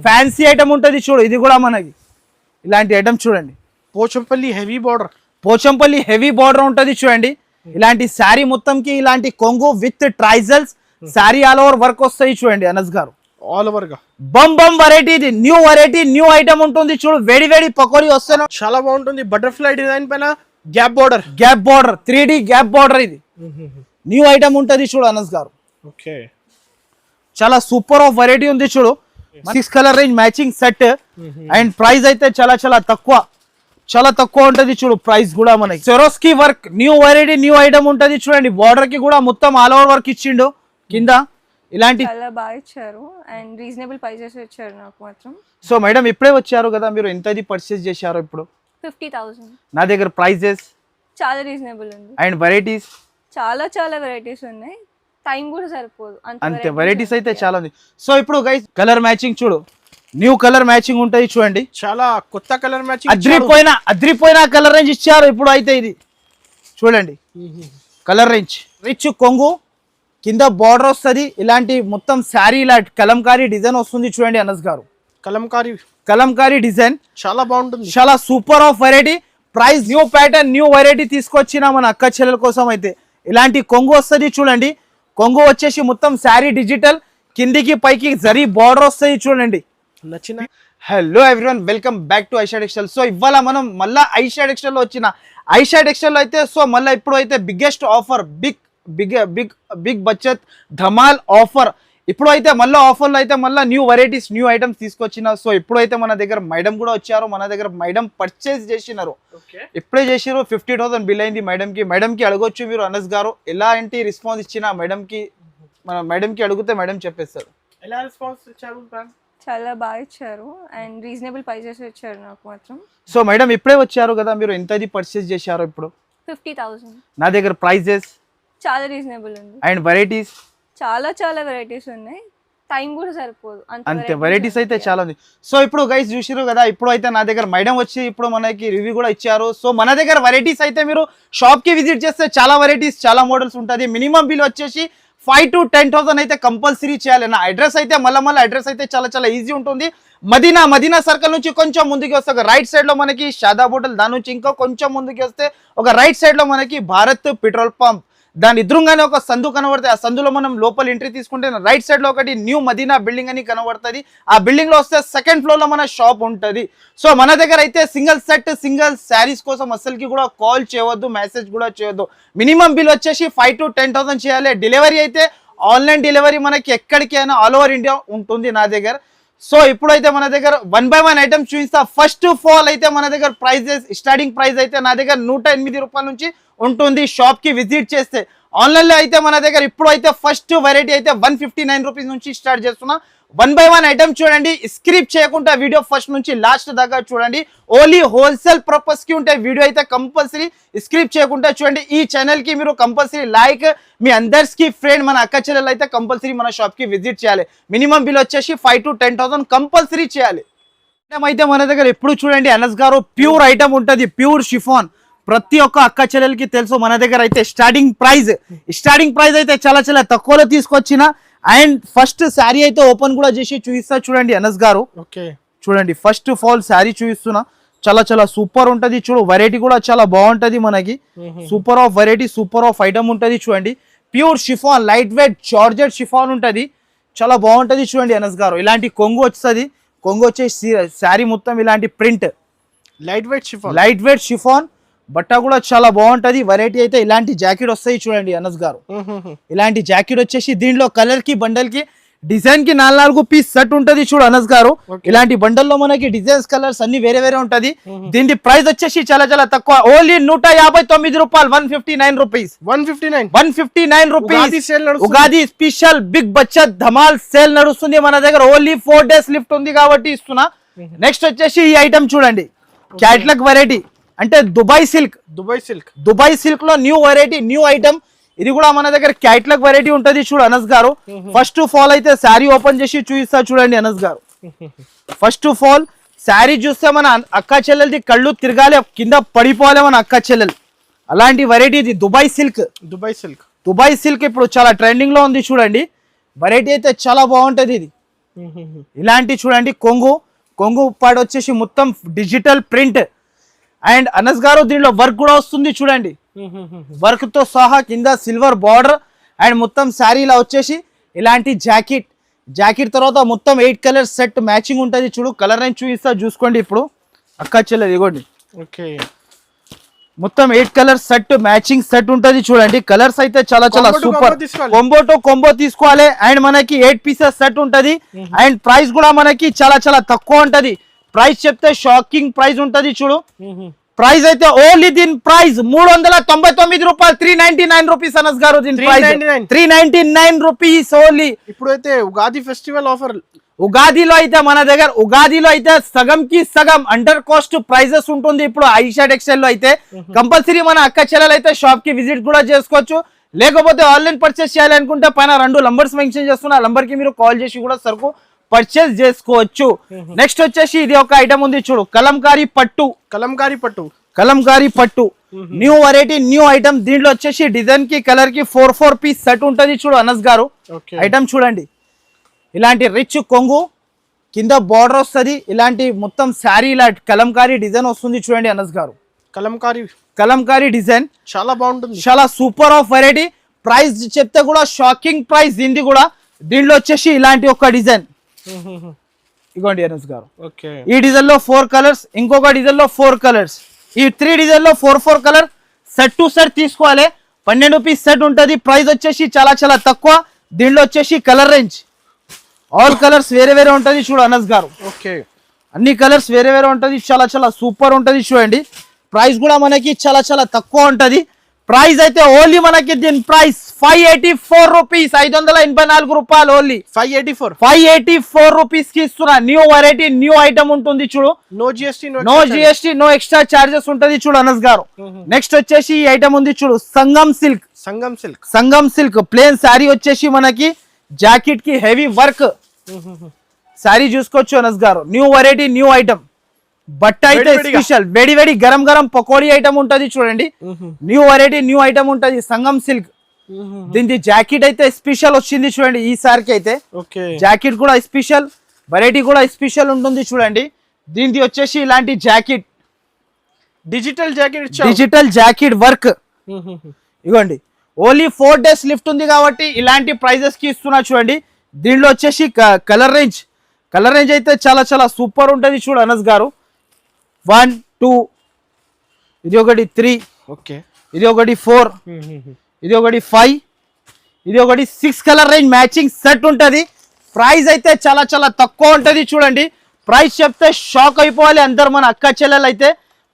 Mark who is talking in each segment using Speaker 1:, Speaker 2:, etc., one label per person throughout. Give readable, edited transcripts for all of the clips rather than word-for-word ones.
Speaker 1: Fancy item ఉంటది చూడు, ఇది కూడా మనకి ఇలాంటి ఐటమ్ చూడండి.
Speaker 2: Pochampally heavy border,
Speaker 1: Pochampally heavy border ఉంటది చూడండి. ఇలాంటి శారీ మొత్తంకి ఇలాంటి కొంగు విత్ ట్రైజల్స్ శారీ ఆల్ ఓవర్ వర్క్ వస్తాయి చూడండి అనస్ గారు.
Speaker 2: ఆల్ ఓవర్ గా
Speaker 1: బమ్ బమ్ వెరైటీ, ఇది న్యూ వెరైటీ, న్యూ ఐటమ్ ఉంటుంది చూడు. వేడి వేడి పకోడీ వస్తాను,
Speaker 2: చాలా బాగుంటుంది. బటర్ఫ్లై డిజైన్ పైన gap border,
Speaker 1: 3D gap border, ఇది న్యూ ఐటమ్ ఉంటది చూడు అనస్ గారు.
Speaker 2: ఓకే,
Speaker 1: చాలా సూపర్ ఆఫ్ వెరైటీ ఉంది చూడు. 6 colour range matching set and price అయితే చాలా తక్కువ ఉంటది చూడు. ప్రైస్ కూడా మనకి Swarovski work, new variety, new item ఉంటది చూడండి. బార్డర్ కి కూడా మొత్తం ఆల్ ఓవర్ వర్క్ ఇచ్చిండు కింద. ఇలాంటి
Speaker 3: చాలా బాగా ఇచ్చారు అండ్ రీజనబుల్ ప్రైజెస్ ఇచ్చారు నాకు మాత్రం.
Speaker 1: సో మేడం ఇప్పుడే వచ్చారు కదా, మీరు ఎంతది పర్చేస్ చేశారు ఇప్పుడు?
Speaker 3: 50,000.
Speaker 1: నా దగ్గర ప్రైజెస్
Speaker 3: చాలా రీజనబుల్ ఉంది
Speaker 1: అండ్ వెరైటీస్
Speaker 3: చాలా వెరైటీస్ ఉన్నాయి. టైం కూడా సరిపోదు
Speaker 1: అంతే, వెరైటీస్ అయితే చాలా ఉంది. సో ఇప్పుడు గైస్ కలర్ మ్యాచింగ్ చూడు, న్యూ కలర్ మ్యాచింగ్ ఉంటుంది చూడండి.
Speaker 2: చాలా కొత్త కలర్ మ్యాచింగ్,
Speaker 1: అద్రిపోయిన కలర్ రేంజ్ ఇచ్చారు ఇప్పుడు అయితే. ఇది చూడండి కలర్ రేంజ్, రిచ్ కొంగు కింద బార్డర్ వస్తుంది. ఇలాంటి మొత్తం శారీ ఇలా కలంకారీ డిజైన్ వస్తుంది చూడండి అనస్ గారు. కలంకారీ డిజైన్
Speaker 2: చాలా బాగుంటుంది,
Speaker 1: చాలా super of variety. Price new pattern, new variety తీసుకొచ్చిన మన అక్క చెల్లెల కోసం అయితే ఇలాంటి కొంగు వస్తుంది చూడండి. కొంగు వచ్చేసి మొత్తం శారీ డిజిటల్, కిందికి పైకి జరీ బార్డర్ వస్తుంది చూడండి.
Speaker 2: నచ్చిన
Speaker 1: hello everyone, welcome back to Aisha textile. So ఇవాళ మనం మళ్ళీ ఐషా టెక్స్టైల్ లో వచ్చిన ఐషా టెక్స్టైల్ అయితే సో మళ్ళీ ఇప్పుడు అయితే బిగ్గెస్ట్ ఆఫర్, బిగ్ బచత్ ధమాల్ ఆఫర్. ఇప్పుడు అయితే మళ్ళీ ఆఫర్లో అయితే మళ్ళీ న్యూ వెరైటీస్, న్యూ ఐటమ్స్ తీసుకొచ్చిన. సో ఇప్పుడైతే మన దగ్గర మేడం కూడా వచ్చారు, మన దగ్గర మేడం పర్చేస్ చేసినారు. ఇప్పుడే చేసినారు, 50,000 బిల్ అయింది మేడంకి అడగొచ్చు మీరు అనస్ గారు ఎలాంటి రెస్పాన్స్ ఇచ్చిన మేడంకి అడిగితే మేడం చెప్పేస్తారు.
Speaker 2: ఎలా రెస్పాన్స్ ఇచ్చారు?
Speaker 3: చాలా బాగా ఇచ్చారు అండ్ రీజనబుల్ ప్రైజెస్ ఇచ్చారు నాకు మాత్రం.
Speaker 1: సో మేడం ఇప్పుడే వచ్చారు కదా, మీరు ఎంతది పర్చేస్ చేశారు ఇప్పుడు?
Speaker 3: 50,000.
Speaker 1: నా దగ్గర ప్రైజెస్
Speaker 3: చాలా రీజనబుల్ ఉంది
Speaker 1: అండ్ వెరైటీస్
Speaker 3: చాలా వెరైటీస్ ఉన్నాయి. టైం కూడా సరిపోదు
Speaker 1: అంతే, వెరైటీస్ అయితే చాలా ఉంది. సో ఇప్పుడు గైస్ చూసిరు కదా, ఇప్పుడు అయితే నా దగ్గర మేడం వచ్చి ఇప్పుడు మనకి రివ్యూ కూడా ఇచ్చారు. సో మన దగ్గర వెరైటీస్ అయితే మీరు షాప్ కి విజిట్ చేస్తే చాలా వెరైటీస్, చాలా మోడల్స్ ఉంటుంది. మినిమం బిల్ వచ్చేసి 5 to 10,000 అయితే కంపల్సరీ చేయాలి. నా అడ్రస్ అయితే మళ్ళీ అడ్రస్ అయితే చాలా ఈజీ ఉంటుంది. మదీనా సర్కిల్ నుంచి కొంచెం ముందుకు వస్తే ఒక రైట్ సైడ్ లో మనకి షాదాబ్ హోటల్, దాని నుంచి ఇంకా కొంచెం ముందుకు వస్తే ఒక రైట్ సైడ్ లో మనకి భారత్ పెట్రోల్ పంప్, దాని ఎదురుగానే ఒక సందు కనబడుతుంది. ఆ సందులో మనం లోపల ఎంట్రీ తీసుకుంటే రైట్ సైడ్ లో ఒకటి న్యూ మదీనా బిల్డింగ్ అని కనబడుతుంది. ఆ బిల్డింగ్ లో వస్తే సెకండ్ ఫ్లోర్ లో మన షాప్ ఉంటుంది. సో మన దగ్గర అయితే సింగిల్ శారీస్ కోసం అసలుకి కూడా కాల్ చేయవద్దు, మెసేజ్ కూడా చేయొద్దు. మినిమం బిల్ వచ్చేసి 5 to 10,000 చేయాలి. డెలివరీ అయితే ఆన్లైన్ డెలివరీ మనకి ఎక్కడికి అయినా ఆల్ ఓవర్ ఇండియా ఉంటుంది నా దగ్గర. సో ఇప్పుడైతే మన దగ్గర 1 by 1 ఐటమ్ చూపిస్తా. ఫస్ట్ ఆఫ్ ఆల్ అయితే మన దగ్గర ప్రైజెస్, స్టార్టింగ్ ప్రైస్ అయితే నా దగ్గర 108 రూపాయల నుంచి ఉంటుంది షాప్ కి విజిట్ చేస్తే. ఆన్లైన్ లో అయితే మన దగ్గర ఇప్పుడు అయితే ఫస్ట్ వెరైటీ అయితే 159 రూపీస్ నుంచి స్టార్ట్ చేస్తున్నా. 1 by 1 ఐటమ్ చూడండి, స్క్రిప్ చేయకుండా వీడియో ఫస్ట్ నుంచి లాస్ట్ దాకా చూడండి. ఓన్లీ హోల్సేల్ పర్పస్ కి ఉంటే వీడియో అయితే కంపల్సరీ స్క్రిప్ చేయకుండా చూడండి. ఈ ఛానల్ కి మీరు కంపల్సరీ లైక్, మీ అందరికి ఫ్రెండ్ మన అక్క చెల్లెలు అయితే కంపల్సరీ మన షాప్ కి విజిట్ చేయాలి. మినిమం బిల్ వచ్చేసి 5 to 10,000 కంపల్సరీ చేయాలి. అయితే మన దగ్గర ఎప్పుడు చూడండి అనస్ గారు ప్యూర్ ఐటమ్ ఉంటుంది, ప్యూర్ షిఫాన్. ప్రతి ఒక్క అక్క చెల్లెలకి తెలుసు మన దగ్గర అయితే స్టార్టింగ్ ప్రైస్ అయితే చాలా తక్కువలో తీసుకొచ్చిన. అండ్ ఫస్ట్ శారీ అయితే ఓపెన్ కూడా చేసి చూపిస్తా చూడండి అనస్ గారు. చూడండి ఫస్ట్ ఆఫ్ ఆల్ శారీ చూపిస్తున్నా, చాలా సూపర్ ఉంటది చూడు. వెరైటీ కూడా చాలా బాగుంటది మనకి. Super of variety, super of item ఉంటది చూడండి. Pure chiffon, light weight georgette chiffon ఉంటది, చాలా బాగుంటది చూడండి అనస్ గారు. ఇలాంటి కొంగు వస్తుంది, కొంగు వచ్చేసి శారీ మొత్తం ఇలాంటి ప్రింట్, లైట్ వెయిట్ షిఫాన్. బట్ట కూడా చాలా బాగుంటది. వెరైటీ అయితే ఇలాంటి జాకెట్ వస్తాయి చూడండి అనస్ గారు. ఇలాంటి జాకెట్ వచ్చేసి దీంట్లో కలర్ కి, బండల్ కి, డిజైన్ కి 4 పీస్ సెట్ ఉంటది చూడు అనస్ గారు. ఇలాంటి బండల్ లో మనకి డిజైన్స్, కలర్స్ అన్ని వేరే ఉంటది. దీని ప్రైస్ వచ్చేసి చాలా తక్కువ, ఓన్లీ 159 రూపాయలు, 159 rupees. 159 rupees. Ugadi special big బచత్ ధమాల్ సేల్ నడుస్తుంది మన దగ్గర. ఓన్లీ 4 days లిఫ్ట్ ఉంది కాబట్టి ఇస్తున్నా. నెక్స్ట్ వచ్చేసి ఈ ఐటమ్ చూడండి, క్యాట్లాగ్ వెరైటీ అంటే దుబాయ్ సిల్క్ లో న్యూ వెరైటీ, న్యూ ఐటమ్. ఇది కూడా మన దగ్గర క్యాట్లాగ్ వెరైటీ ఉంటది చూడు అనస్ గారు. ఫస్ట్ ఆఫ్ ఆల్ అయితే శారీ ఓపెన్ చేసి చూపిస్తా చూడండి అనస్ గారు. ఫస్ట్ ఆఫ్ ఆల్ శారీ చూస్తే మన అక్క చెల్లెలది కళ్ళు తిరగాలి, కింద పడిపోవాలి మన అక్క చెల్లెలు. అలాంటి వెరైటీ ఇది దుబాయ్ సిల్క్ ఇప్పుడు చాలా ట్రెండింగ్ లో ఉంది చూడండి. వెరైటీ అయితే చాలా బాగుంటది. ఇది ఇలాంటి చూడండి కొంగు కొంగు ఉప్పాడు వచ్చేసి మొత్తం డిజిటల్ ప్రింట్ అండ్ అనస్ గారు దీనిలో వర్క్ కూడా వస్తుంది చూడండి వర్క్ తో సహా కింద సిల్వర్ బార్డర్ అండ్ మొత్తం శారీలా వచ్చేసి ఇలాంటి జాకెట్ తర్వాత మొత్తం 8 కలర్ సెట్ మ్యాచింగ్ ఉంటుంది చూడు కలర్ రేంజ్ చూసుకోండి ఇప్పుడు అక్క చెల్లెలు ఇగోండి
Speaker 2: ఓకే
Speaker 1: మొత్తం 8 కలర్ సెట్ మ్యాచింగ్ సెట్ ఉంటది చూడండి కలర్స్ అయితే చాలా
Speaker 2: Combo to
Speaker 1: సూపర్
Speaker 2: combo తీసుకోవాలి.
Speaker 1: కొంబో తీసుకోవాలి అండ్ మనకి 8 పీసెస్ సెట్ ఉంటది అండ్ ప్రైస్ కూడా మనకి చాలా తక్కువ ఉంటది ప్రైస్ చెప్తే షాకింగ్ ప్రైస్ ఉంటది చూడు ప్రైస్ అయితే ఓన్లీ దీని ప్రైస్ 399 రూపాయలు 399 రూపీస్ అనస్ గారు దీని ప్రైస్ 399 రూపీస్ ఓన్లీ
Speaker 2: ఇప్పుడైతే ఉగాది ఫెస్టివల్ ఆఫర్
Speaker 1: ఉగాదిలో అయితే సగం కి సగం అండర్ కాస్ట్ ప్రైజెస్ ఉంటుంది ఇప్పుడు ఐషా టెక్స్టైల్ లో అయితే కంపల్సరీ మన అక్క చెల్లెలు అయితే షాప్ కి విజిట్ కూడా చేసుకోవచ్చు లేకపోతే ఆన్లైన్ పర్చేస్ చేయాలనుకుంటే పైన 2 నంబర్స్ మెన్షన్ చేస్తున్నా నంబర్ కి మీరు కాల్ చేసి కూడా సరుకు పర్చేస్ చేసుకోవచ్చు నెక్స్ట్ వచ్చేసి ఇది ఒక ఐటమ్ ఉంది చూడు కలంకారీ పట్టు న్యూ వెరైటీ న్యూ ఐటమ్ దీంట్లో వచ్చేసి డిజైన్ కి కలర్ కి 4 పీస్ సెట్ ఉంటది చూడు అనస్ గారు ఐటమ్ చూడండి ఇలాంటి రిచ్ కొంగు కింద బార్డర్ వస్తుంది ఇలాంటి మొత్తం శారీ ఇలా కలంకారీ డిజైన్ వస్తుంది చూడండి అనస్ గారు కలంకారీ డిజైన్
Speaker 2: చాలా బాగుంటుంది
Speaker 1: చాలా సూపర్ ఆఫ్ వెరైటీ ప్రైస్ చెప్తే కూడా షాకింగ్ ప్రైస్ దీనికి కూడా దీంట్లో వచ్చేసి ఇలాంటి ఒక డిజైన్ ఇగోండి అనస్ గారు
Speaker 2: ఓకే
Speaker 1: ఈ డిజైన్ లో 4 కలర్స్ ఇంకొక డిజైన్ లో 4 కలర్స్ ఈ 3 డిజైన్ లో 4 కలర్ సెట్ టు సెట్ తీసుకోవాలి 12 పీస్ సెట్ ఉంటది ప్రైస్ వచ్చేసి చాలా తక్కువ దీంట్లో వచ్చేసి కలర్ రేంజ్ ఆల్ కలర్స్ వేరే ఉంటది చూడు అనస్ గారు
Speaker 2: ఓకే
Speaker 1: అన్ని కలర్స్ వేరే ఉంటది చాలా సూపర్ ఉంటది చూడండి ప్రైస్ కూడా మనకి చాలా తక్కువ ఉంటది ప్రైస్ అయితే ఓన్లీ మనకి దీని ప్రైస్ 584 రూపీస్ 584 రూపాయలు ఓన్లీ 584 రూపీస్ కి ఇస్తున్నా న్యూ వెరైటీ న్యూ ఐటమ్ ఉంటుంది చూడు
Speaker 2: no GST
Speaker 1: no extra charges ఉంటది చూడు అనస్ గారు నెక్స్ట్ వచ్చేసి ఈ ఐటమ్ ఉంది చూడు సంగం సిల్క్ ప్లేన్ శారీ వచ్చేసి మనకి జాకెట్ కి హెవీ వర్క్ శారీ చూసుకోవచ్చు అనస్ గారు న్యూ వెరైటీ న్యూ ఐటమ్ బట్ట అయితే స్పెషల్ వేడి గరం పకోడీ ఐటమ్ ఉంటది చూడండి న్యూ వెరైటీ న్యూ ఐటమ్ ఉంటది సంగం సిల్క్ దీని జాకెట్ అయితే స్పెషల్ వచ్చింది చూడండి ఈ సారికి అయితే జాకెట్ కూడా స్పెషల్ వెరైటీ కూడా స్పెషల్ ఉంటుంది చూడండి దీనికి వచ్చేసి ఇలాంటి జాకెట్ డిజిటల్ జాకెట్ వర్క్ ఇగోండి ఓన్లీ 4 డేస్ లిఫ్ట్ ఉంది కాబట్టి ఇలాంటి ప్రైజెస్ కి ఇస్తున్నా చూడండి దీనిలో వచ్చేసి కలర్ రేంజ్ అయితే చాలా సూపర్ ఉంటది చూడు అనస్ గారు 1 2 ఇది ఒకటి 3
Speaker 2: ఓకే
Speaker 1: ఇది ఒకటి 4 ఇది ఒకటి 5 ఇది ఒకటి 6 కలర్ రేంజ్ మ్యాచింగ్ సెట్ ఉంటది ప్రైస్ అయితే చాలా తక్కువ ఉంటది చూడండి ప్రైస్ చెప్తే షాక్ అయిపోవాలి అందరు మన అక్క చెల్లెలు అయితే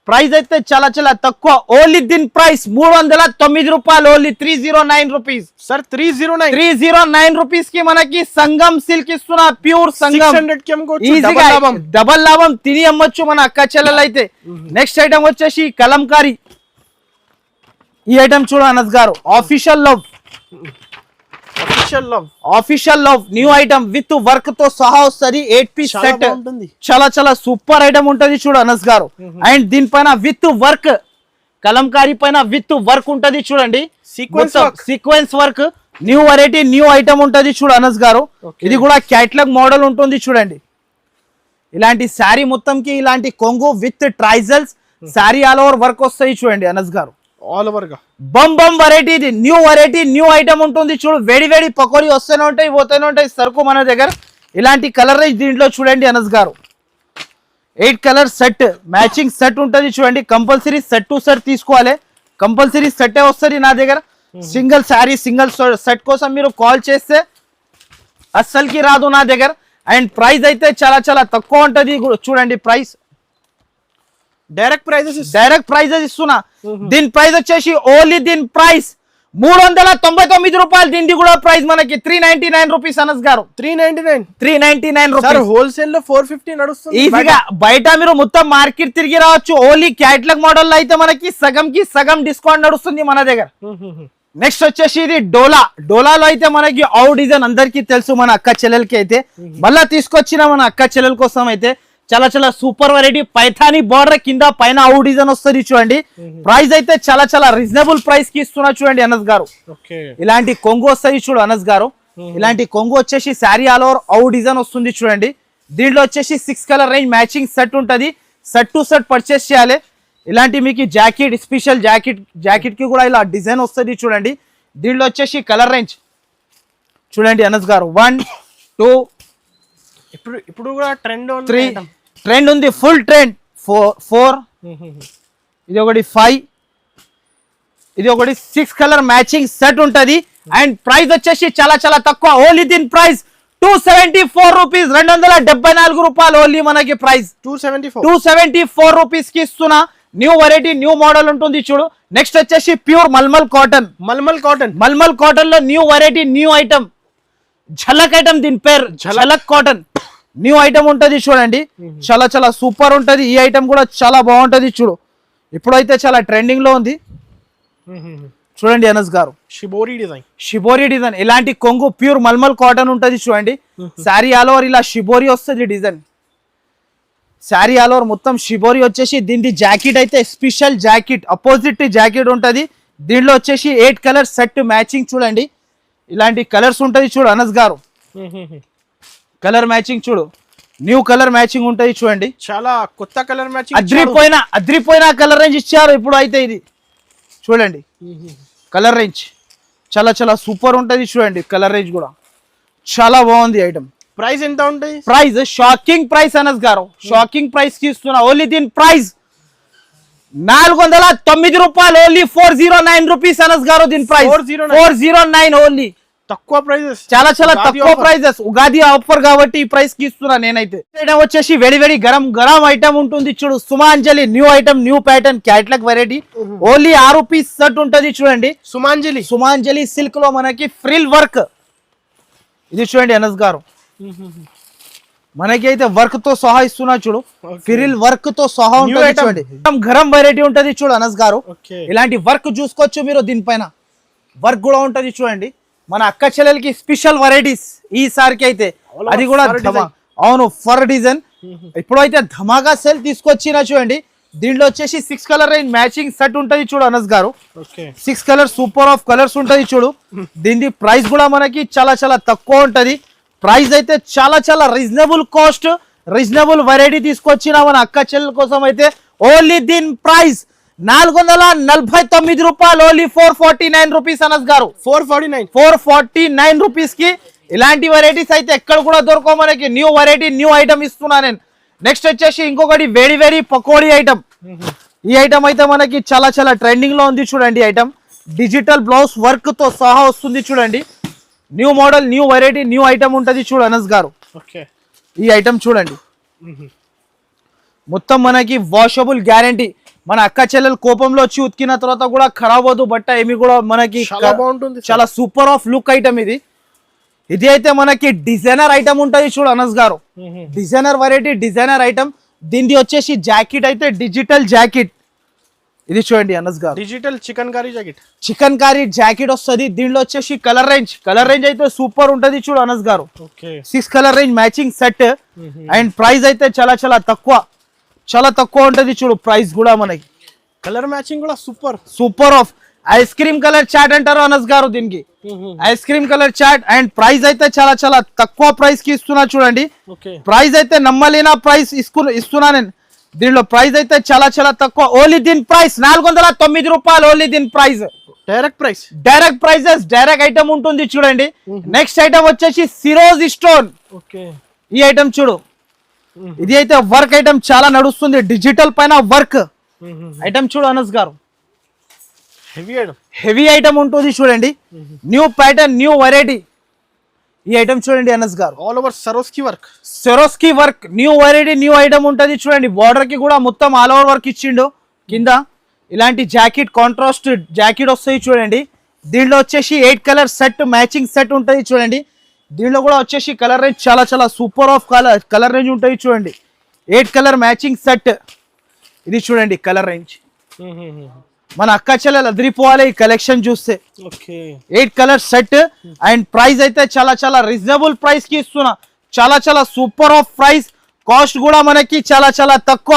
Speaker 1: ప్రైస్ అయితే చాలా తక్కువ ఓన్లీ దీని ప్రైస్ 309 రూపాయలు ఓన్లీ 309 రూపీస్
Speaker 2: సార్ 309
Speaker 1: రూపీస్ కి మనకి సంగం సిల్క్ ఇస్తున్నా ప్యూర్ సంగం
Speaker 2: 600 కి అమ్ముకోవచ్చు
Speaker 1: ఈజీగా డబల్ లాభం తిని అమ్మొచ్చు మన అక్క చెల్లెలు అయితే నెక్స్ట్ ఐటమ్ వచ్చేసి కలంకారీ ఈ ఐటమ్ చూడ అనస్ గారు official love new item with work తో సహా వస్తుంది 8 పీస్ సెట్ చాలా సూపర్ ఐటమ్ ఉంటది చూడు అనస్ గారు అండ్ దీనిపైన విత్ వర్క్ కలంకారీ పైన విత్ వర్క్ ఉంటది చూడండి sequence work new variety new item ఉంటది చూడు అనస్ గారు ఇది కూడా క్యాటలాగ్ మోడల్ ఉంటుంది చూడండి ఇలాంటి శారీ మొత్తం కి ఇలాంటి కొంగు విత్ ట్రైజల్స్ శారీ ఆల్ ఓవర్ వర్క్ వస్తాయి చూడండి అనస్ గారు
Speaker 2: ఆల్ ఓవర్ గా
Speaker 1: బమ్ వెరైటీ ఇది న్యూ ఐటమ్ ఉంటుంది చూడు వేడి పకోడీ వస్తూనే ఉంటాయి పోతూనే ఉంటాయి సరుకు మన దగ్గర ఇలాంటి కలర్ రేంజ్ దీంట్లో చూడండి అనస్ గారు 8 కలర్ సెట్ మ్యాచింగ్ సెట్ ఉంటుంది చూడండి కంపల్సరీ సెట్ టు సెట్ తీసుకోవాలి కంపల్సరీ సెట్ వస్తుంది నా దగ్గర సింగిల్ శారీ సింగిల్ సెట్ కోసం మీరు కాల్ చేస్తే అస్సలకి రాదు నా దగ్గర అండ్ ప్రైస్ అయితే చాలా తక్కువ ఉంటుంది చూడండి ప్రైస్
Speaker 2: డైరెక్ట్
Speaker 1: ప్రైజెస్ ఇస్తున్నా దీని ప్రైస్ వచ్చేసి ఓన్లీ దీని ప్రైస్ 399 రూపాయలు దీనికి కూడా ప్రైస్ మనకి 399 రూపీస్ అనస్ గారు 399 రూపాయలు
Speaker 2: హోల్సేల్ లో 450 నడుస్తుంది
Speaker 1: ఈజీగా బయట మీరు మొత్తం మార్కెట్ తిరిగి రావచ్చు ఓన్లీ క్యాటలాగ్ మోడల్ అయితే మనకి సగం డిస్కౌంట్ నడుస్తుంది మన దగ్గర నెక్స్ట్ వచ్చేసి ఇది డోలాలో అయితే మనకి అవుట్ డిజైన్ అందరికి తెలుసు మన అక్క చెల్లెలకి అయితే మళ్ళా తీసుకొచ్చిన మన అక్క చెల్లెల కోసం అయితే చాలా సూపర్ వెరైటీ పైథానీ బార్డర్ కింద పైన అవుట్ డిజైన్ వస్తుంది చూడండి ప్రైస్ అయితే చాలా రీజనబుల్ ప్రైస్ కి ఇస్తున్నా చూడండి అనస్ గారు ఇలాంటి కొంగు వస్తుంది చూడు అనస్ గారు ఇలాంటి కొంగు వచ్చేసి శారీ ఆల్ ఓవర్ ఔ డిజైన్ వస్తుంది చూడండి. దీంట్లో వచ్చేసి 6 కలర్ రేంజ్ మ్యాచింగ్ సెట్ ఉంటుంది. సెట్ టు సెట్ పర్చేస్ చేయాలి. ఇలాంటి మీకు జాకెట్ స్పెషల్ జాకెట్ కి కూడా ఇలా డిజైన్ వస్తుంది చూడండి. దీంట్లో వచ్చేసి కలర్ రేంజ్ చూడండి అనస్ గారు 1 2
Speaker 2: ఇప్పుడు కూడా ట్రెండ్
Speaker 1: 3 ట్రెండ్ ఉంది, ఫుల్ ట్రెండ్ 4 ఇది ఒకటి 5 ఇది ఒకటి 6 కలర్ మ్యాచింగ్ సెట్ ఉంటది. అండ్ ప్రైస్ వచ్చేసి చాలా చాలా తక్కువ. ఓన్లీ దీని ప్రైస్ 274 రూపీస్, 274 రూపాయలు ఓన్లీ మనకి ప్రైస్. 274 రూపీస్ కి ఇస్తున్నా. న్యూ వెరైటీ న్యూ మోడల్ ఉంటుంది చూడు. నెక్స్ట్ వచ్చేసి ప్యూర్ మల్మల్ కాటన్ లో న్యూ వెరైటీ న్యూ ఐటమ్ ఝలక్ ఐటమ్, దీని పేరు ఝలక్ కాటన్. న్యూ ఐటమ్ ఉంటది చూడండి, చాలా చాలా సూపర్ ఉంటది. ఈ ఐటమ్ కూడా చాలా బాగుంటది చూడు. ఇప్పుడైతే చాలా ట్రెండింగ్ లో ఉంది చూడండి అనస్ గారు. షిబోరి డిజైన్ ఇలాంటి కొంగు ప్యూర్ మల్మల్ కాటన్ ఉంటది చూడండి. శారీ ఆల్ ఓవర్ ఇలా షిబోరి వస్తుంది డిజైన్. శారీ ఆల్ ఓవర్ మొత్తం షిబోరి వచ్చేసి దీని జాకెట్ అయితే స్పెషల్ జాకెట్ అపోజిట్ జాకెట్ ఉంటది. దీంట్లో వచ్చేసి 8 కలర్ సెట్ మ్యాచింగ్ చూడండి. ఇలాంటి కలర్స్ ఉంటది చూడు అనస్ గారు. కలర్ మ్యాచింగ్ చూడు, న్యూ కలర్ మ్యాచింగ్ ఉంటది చూడండి.
Speaker 2: చాలా కొత్త కలర్ మ్యాచింగ్,
Speaker 1: అద్రిపోయిన కలర్ రేంజ్ ఇచ్చారు ఇప్పుడు అయితే. ఇది చూడండి కలర్ రేంజ్ చాలా చాలా సూపర్ ఉంటది చూడండి. కలర్ రేంజ్ కూడా చాలా బాగుంది ఐటమ్.
Speaker 2: ప్రైస్ ఎంత ఉంటుంది?
Speaker 1: ప్రైస్ షాకింగ్ ప్రైస్ అనస్ గారు, షాకింగ్ ప్రైస్ కి ఇస్తున్నా. ఓన్లీ దీని ప్రైస్ 409 రూపాయలు, ఓన్లీ 409 రూపీస్ అనస్ గారు. దీని ప్రైస్ 409 ఓన్లీ.
Speaker 2: తక్కువ ప్రైజెస్,
Speaker 1: చాలా చాలా తక్కువ ప్రైజెస్. ఉగాది ఆఫర్ కాబట్టి ఈ ప్రైస్ కి ఇస్తున్నా నేనైతే. ఐటమ్ వచ్చేసి వేడి గరం ఐటమ్ ఉంటుంది చూడు. Sumanjali new item, new pattern catalogue variety. Only 6 piece set ఉంటది చూడండి. సుమాంజలి సిల్క్ లో మనకి ఫ్రిల్ వర్క్. ఇది చూడండి అనస్ గారు, మనకి అయితే వర్క్ తో సహా ఇస్తున్నా చూడు. ఫ్రిల్ వర్క్ తో సహా ఉంటుంది చూడండి. గరం వెరైటీ ఉంటది చూడు అనస్ గారు. ఇలాంటి వర్క్ చూసుకోవచ్చు మీరు. దీనిపైన వర్క్ కూడా ఉంటది చూడండి. మన అక్క చెల్లెలకి స్పెషల్ వెరైటీస్ ఈసారికి అయితే, అది కూడా అవును ఫర్ డిజైన్. ఇప్పుడైతే ధమాకా సెల్ తీసుకొచ్చినా చూడండి. దీంట్లో వచ్చేసి 6 కలర్ రేంజ్ మ్యాచింగ్ సెట్ ఉంటది చూడు అనస్ గారు. 6 కలర్ సూపర్ ఆఫ్ కలర్స్ ఉంటది చూడు. దీని ప్రైస్ కూడా మనకి చాలా చాలా తక్కువ ఉంటది. ప్రైస్ అయితే చాలా చాలా రీజనబుల్ కాస్ట్, రీజనబుల్ వెరైటీ తీసుకొచ్చిన మన అక్క చెల్లెల కోసం అయితే. ఓన్లీ దీని ప్రైస్ 449 రూపాయలు, ఓన్లీ 449 రూపీస్ అనస్ గారు. 449 రూపీస్ కి ఇలాంటి వెరైటీస్ అయితే ఎక్కడ కూడా దొరకవు మనకి. న్యూ వెరైటీ న్యూ ఐటమ్ ఇస్తున్నా నేను. నెక్స్ట్ వచ్చేసి ఇంకొకటి వేడి పకోడీ ఐటమ్. ఈ ఐటమ్ అయితే మనకి చాలా చాలా ట్రెండింగ్ లో ఉంది చూడండి. ఐటమ్ డిజిటల్ బ్లౌజ్ వర్క్ తో సహా వస్తుంది చూడండి. New model new variety new item ఉంటది చూడు అనస్ గారు. ఈ ఐటమ్ చూడండి, మొత్తం మనకి వాషబుల్ గ్యారంటీ. మన అక్క చెల్లెలు కోపంలో వచ్చి ఉతికిన తర్వాత కూడా ఖరాబ్ అవదు బట్ట ఏమి కూడా మనకి. చాలా సూపర్ ఆఫ్ లుక్ ఐటమ్ ఇది. ఇది అయితే మనకి డిజైనర్ ఐటమ్ ఉంటది చూడు అనస్ గారు. Designer variety designer item. దీనిది వచ్చేసి జాకెట్ అయితే డిజిటల్ జాకెట్. ఇది చూడండి అనస్ గారు,
Speaker 2: డిజిటల్
Speaker 1: చికెన్ కారీ జాకెట్ వస్తుంది. దీంట్లో వచ్చేసి కలర్ రేంజ్ అయితే సూపర్ ఉంటది చూడు అనస్ గారు. 6 colour range matching set. And price అయితే చాలా చాలా తక్కువ ఉంటది చూడు. ప్రైస్ కూడా మనకి
Speaker 2: కలర్ మ్యాచింగ్ కూడా
Speaker 1: super of. Ice cream colour chart అంటారు అనస్ గారు దీనికి. Ice cream colour chart. And price అయితే చాలా చాలా తక్కువ ప్రైస్ కి ఇస్తున్నా చూడండి. ప్రైస్ అయితే నమ్మలేనా ప్రైస్ ఇస్తున్నా నేను. దీనిలో ప్రైస్ అయితే చాలా చాలా తక్కువ. ఓన్లీ దీని ప్రైస్ 409 రూపాయలు, ఓన్లీ దీని price. Direct prices, direct item ఉంటుంది చూడండి. నెక్స్ట్ ఐటమ్ వచ్చేసి సిరోజ్ స్టోన్. ఈ ఐటమ్ చూడు, ఇది అయితే వర్క్ ఐటమ్ చాలా నడుస్తుంది. డిజిటల్ పైన వర్క్ ఐటమ్ చూడు అనస్ గారు. హెవీ ఐటమ్ ఉంటుంది చూడండి. New pattern new variety. ఈ ఐటమ్ చూడండి అనస్ గారు.
Speaker 2: All over
Speaker 1: సరోస్కి work new variety new item ఉంటది చూడండి. బార్డర్ కి కూడా మొత్తం ఆల్ ఓవర్ వర్క్ ఇచ్చిండు. కింద ఇలాంటి జాకెట్ కాంట్రాస్ట్ జాకెట్ వస్తాయి చూడండి. దీంట్లో వచ్చేసి 8 కలర్ సెట్ మ్యాచింగ్ సెట్ ఉంటది చూడండి. దీంట్లో కూడా వచ్చేసి కలర్ రేంజ్ చాలా చాలా సూపర్ ఆఫ్ కలర్ రేంజ్ ఉంటుంది చూడండి. 8 కలర్ మ్యాచింగ్ సెట్. ఇది చూడండి కలర్ రేంజ్. మన అక్క చెల్లెలు అదిరిపోవాలి ఈ కలెక్షన్ చూస్తే. 8 కలర్ సెట్. అండ్ ప్రైస్ అయితే చాలా చాలా రీజనబుల్ ప్రైస్ కి ఇస్తున్నా. చాలా చాలా సూపర్ ఆఫ్ ప్రైస్. కాస్ట్ కూడా మనకి చాలా చాలా తక్కువ.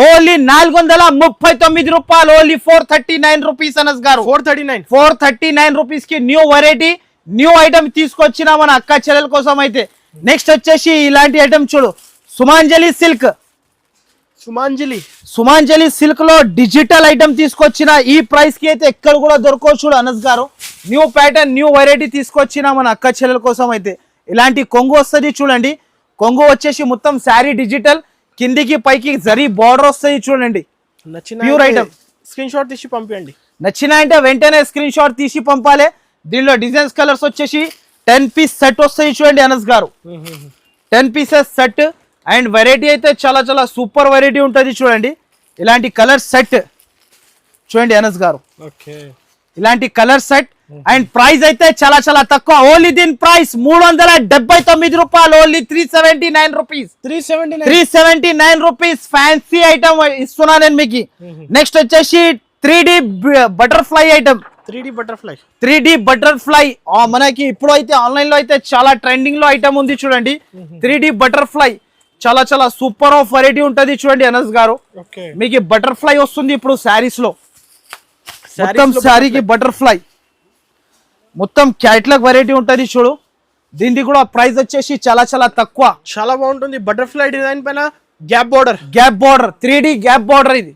Speaker 1: ఓన్లీ 439 రూపాయలు, ఓన్లీ 439 రూపీస్ అనస్ గారు. 439 రూపీస్ కి న్యూ వెరైటీ న్యూ ఐటమ్ తీసుకొచ్చిన మన అక్క చెల్లెల కోసం అయితే. నెక్స్ట్ వచ్చేసి ఇలాంటి ఐటమ్ చూడు, సుమాంజలి సిల్క్. సుమాంజలి సిల్క్ లో డిజిటల్ ఐటమ్ తీసుకొచ్చిన ఈ ప్రైస్ కి అయితే ఎక్కడ కూడా దొరకవు చూడు అనస్ గారు. న్యూ ప్యాటర్న్ న్యూ వెరైటీ తీసుకొచ్చిన మన అక్క చెల్లెల కోసం అయితే. ఇలాంటి కొంగు వస్తుంది చూడండి, కొంగు వచ్చేసి మొత్తం శారీ డిజిటల్, కిందికి పైకి జరీ బార్డర్ వస్తుంది చూడండి. Pure item.
Speaker 2: స్క్రీన్ షాట్ తీసి పంపించండి.
Speaker 1: నచ్చిన అంటే వెంటనే స్క్రీన్ షాట్ తీసి పంపాలి. దీనిలో డిజైన్స్ కలర్స్ వచ్చేసి 10 పీస్ సెట్ వస్తాయి చూడండి అనస్ గారు. 10 పీసెస్ సెట్ అండ్ వెరైటీ అయితే చాలా చాలా సూపర్ వెరైటీ ఉంటుంది చూడండి. ఇలాంటి కలర్ సెట్ చూడండి అనస్ గారు. ఇలాంటి కలర్ సెట్ అండ్ ప్రైస్ అయితే చాలా చాలా తక్కువ. ఓన్లీ దీని ప్రైస్ 379 రూపాయలు. Only 379 rupees. 379 rupees fancy item ఇస్తున్నా నేను మీకు. నెక్స్ట్ వచ్చేసి 3D butterfly item. 3D butterfly మనకి ఇప్పుడు అయితే ఆన్లైన్ లో అయితే చాలా ట్రెండింగ్ లో ఐటమ్ ఉంది చూడండి. 3D బటర్ఫ్లై చాలా చాలా సూపర్ ఆఫ్ వెరైటీ ఉంటది చూడండి అనస్ గారు. మీకు బటర్ఫ్లై వస్తుంది ఇప్పుడు శారీస్ లో. మొత్తం శారీకి బటర్ఫ్లై, మొత్తం క్యాట్లాగ్ వెరైటీ ఉంటది చూడు. దీనికి కూడా ప్రైస్ వచ్చేసి చాలా చాలా తక్కువ.
Speaker 2: చాలా బాగుంటుంది. బటర్ఫ్లై డిజైన్ పైన gap border 3D gap border. ఇది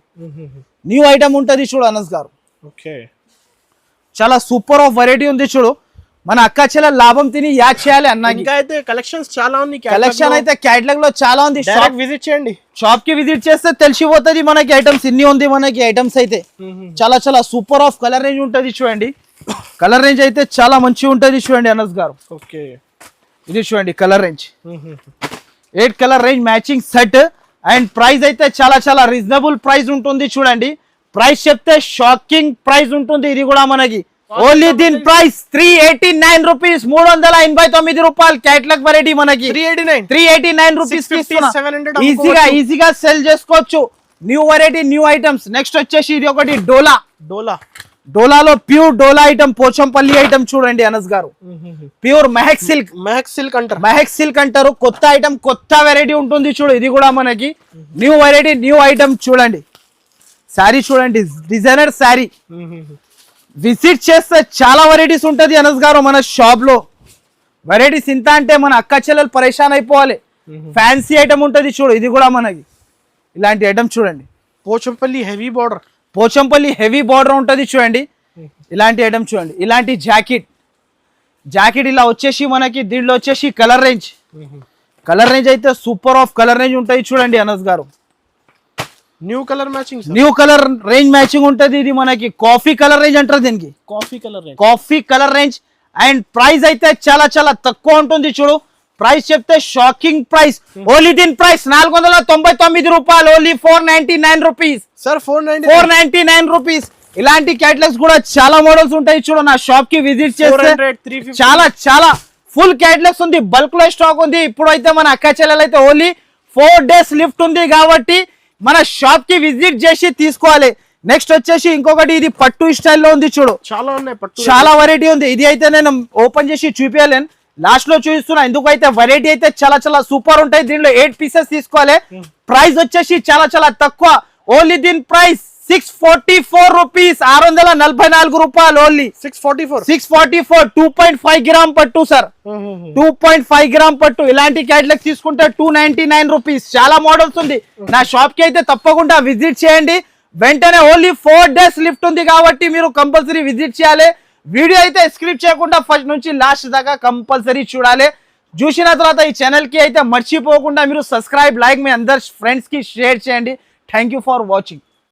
Speaker 2: న్యూ ఐటమ్ ఉంటది చూడు అనస్ గారు. చాలా సూపర్ ఆఫ్ వెరైటీ ఉంది చూడు. మన అక్క చెల్లె లాభం తిని యాడ్ చేయాలి అన్నాకి. ఇంకా అయితే కలెక్షన్స్ చాలా ఉంది.
Speaker 1: కలెక్షన్ అయితే క్యాటలాగ్ లో చాలా ఉంది.
Speaker 2: షాప్ విజిట్ చేయండి.
Speaker 1: షాప్ కి విజిట్ చేస్తే తెలిసిపోతుంది మనకి ఐటమ్స్ ఇన్ని ఉంది. మనకి ఐటమ్స్ అయితే చాలా చాలా సూపర్ ఆఫ్ కలర్ రేంజ్ ఉంటది చూడండి. కలర్ రేంజ్ అయితే చాలా మంచిగా ఉంటది చూడండి అనస్ గారు. ఇది చూడండి colour range, 8 colour range matching set and price అయితే చాలా చాలా రీజనబుల్ ప్రైస్ ఉంటుంది చూడండి. ప్రైస్ చెప్తే షాకింగ్ ప్రైస్ ఉంటుంది. ఇది కూడా మనకి ఓన్లీ దీని ప్రైస్ 389 రూపీస్. 389 రూపాయలు. క్యాటలాగ్ వెరైటీ మనకి 389 రూపీస్ ఈజీగా సెల్ చేసుకోవచ్చు. New variety new items. Next వచ్చేసి ఇది ఒకటి డోలాలో ప్యూర్ డోలా ఐటమ్, పోచంపల్లి ఐటమ్ చూడండి అనస్ గారు. ప్యూర్ మెహక్ సిల్క్ అంటారు. కొత్త ఐటమ్, కొత్త వెరైటీ ఉంటుంది చూడు. ఇది కూడా మనకి న్యూ వెరైటీ న్యూ ఐటమ్ చూడండి. శారీ చూడండి, డిజైనర్ శారీ. విజిట్ చేస్తే చాలా వెరైటీస్ ఉంటది అనస్ గారు మన షాప్ లో. వెరైటీస్ ఇంత అంటే మన అక్క చెల్లెలు పరేషాన్ అయిపోవాలి. ఫ్యాన్సీ ఐటమ్ ఉంటది చూడు. ఇది కూడా మనకి ఇలాంటి ఐటమ్ చూడండి.
Speaker 2: పోచంపల్లి హెవీ బార్డర్ ఉంటది చూడండి. ఇలాంటి ఐటమ్ చూడండి. ఇలాంటి జాకెట్ ఇలా వచ్చేసి మనకి దీంట్లో వచ్చేసి కలర్ రేంజ్ అయితే సూపర్ ఆఫ్ కలర్ రేంజ్ ఉంటాయి చూడండి అనస్ గారు. న్యూ కలర్ రేంజ్ మ్యాచింగ్ ఉంటది. ఇది మనకి కాఫీ కలర్ రేంజ్ అంటారు దీనికి. Coffee colour range and price అయితే చాలా చాలా తక్కువ ఉంటుంది చూడు. ప్రైస్ చెప్తే షాకింగ్ ప్రైస్. ఓన్లీ దీని ప్రైస్ 499 రూపాయలు. Only 499 rupees. 499 రూపీస్. ఇలాంటి క్యాటలాగ్స్ కూడా చాలా మోడల్స్ ఉంటాయి చూడు. నా షాప్ కి విజిట్ చేస్తే చాలా చాలా ఫుల్ క్యాటలాగ్స్ ఉంది. బల్క్ లో స్టాక్ ఉంది. ఇప్పుడు అయితే మన అక్క చెల్లెలు అయితే ఓన్లీ 4 డేస్ లిఫ్ట్ ఉంది కాబట్టి మన షాప్ కి విజిట్ చేసి తీసుకోవాలి. నెక్స్ట్ వచ్చేసి ఇంకొకటి, ఇది పట్టు స్టైల్లో ఉంది చూడు. చాలా వెరైటీ ఉంది. ఇది అయితే నేను ఓపెన్ చేసి చూపించలేను, లాస్ట్ లో చూపిస్తున్నా. ఎందుకైతే వెరైటీ అయితే చాలా చాలా సూపర్ ఉంటాయి. దీనిలో 8 పీసెస్ తీసుకోవాలి. ప్రైస్ వచ్చేసి చాలా చాలా తక్కువ. ఓన్లీ దీని ప్రైస్ 644 రూపీస్. 644 రూపాయలు. ఓన్లీ 644. 2.5 గ్రామ్ పట్టు సార్. 2.5 గ్రామ్ పట్టు. ఇలాంటి క్యాటలాగ్ తీసుకుంటే 299 రూపీస్. చాలా మోడల్స్ ఉంది. నా షాప్ కి అయితే తప్పకుండా విజిట్ చేయండి. వెంటనే ఓన్లీ 4 డేస్ లిఫ్ట్ ఉంది కాబట్టి మీరు కంపల్సరీ విజిట్ చేయాలి. వీడియో అయితే స్క్రిప్ట్ చేయకుండా ఫస్ట్ నుంచి లాస్ట్ దాకా కంపల్సరీ చూడాలి. చూసిన తర్వాత ఈ ఛానల్ కి అయితే మర్చిపోకుండా మీరు సబ్స్క్రైబ్, లైక్, మీ అందరు ఫ్రెండ్స్ కి షేర్ చేయండి. Thank you for watching.